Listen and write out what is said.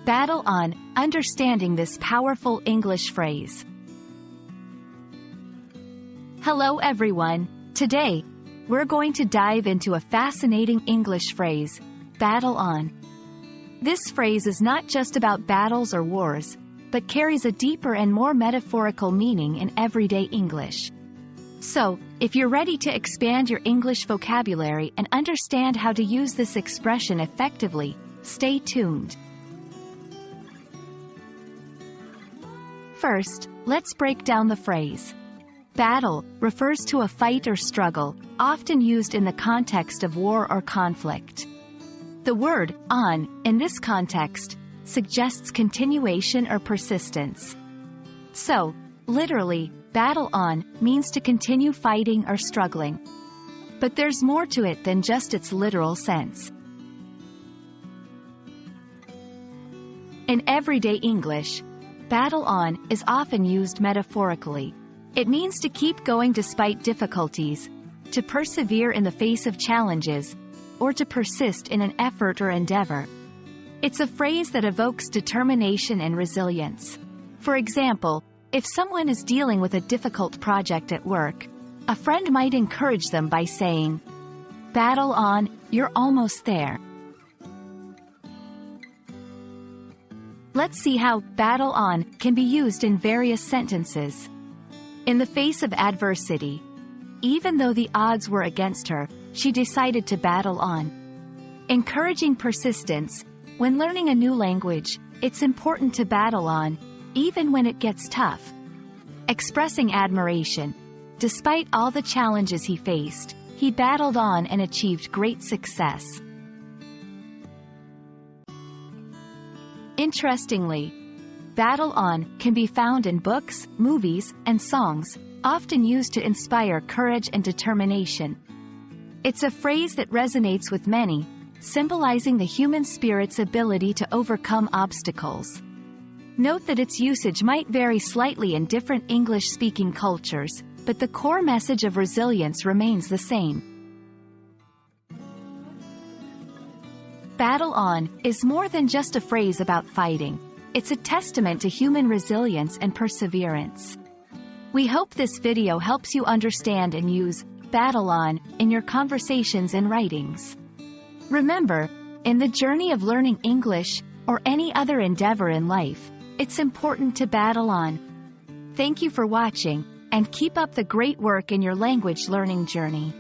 Battle on, understanding this powerful English phrase. Hello everyone. Today, we're going to dive into a fascinating English phrase, battle on. This phrase is not just about battles or wars, but carries a deeper and more metaphorical meaning in everyday English. So, if you're ready to expand your English vocabulary and understand how to use this expression effectively, stay tuned. First, let's break down the phrase. Battle refers to a fight or struggle, often used in the context of war or conflict. The word on, in this context, suggests continuation or persistence. So, literally, battle on means to continue fighting or struggling. But there's more to it than just its literal sense. In everyday English, battle on is often used metaphorically. It means to keep going despite difficulties, to persevere in the face of challenges, or to persist in an effort or endeavor. It's a phrase that evokes determination and resilience. For example, if someone is dealing with a difficult project at work, a friend might encourage them by saying, "Battle on, you're almost there." Let's see how battle on can be used in various sentences. In the face of adversity, even though the odds were against her, she decided to battle on. Encouraging persistence, when learning a new language, it's important to battle on, even when it gets tough. Expressing admiration, despite all the challenges he faced, he battled on and achieved great success. Interestingly, battle on can be found in books, movies, and songs, often used to inspire courage and determination. It's a phrase that resonates with many, symbolizing the human spirit's ability to overcome obstacles. Note that its usage might vary slightly in different English-speaking cultures, but the core message of resilience remains the same. Battle on is more than just a phrase about fighting. It's a testament to human resilience and perseverance. We hope this video helps you understand and use battle on in your conversations and writings. Remember, in the journey of learning English, or any other endeavor in life, it's important to battle on. Thank you for watching, and keep up the great work in your language learning journey.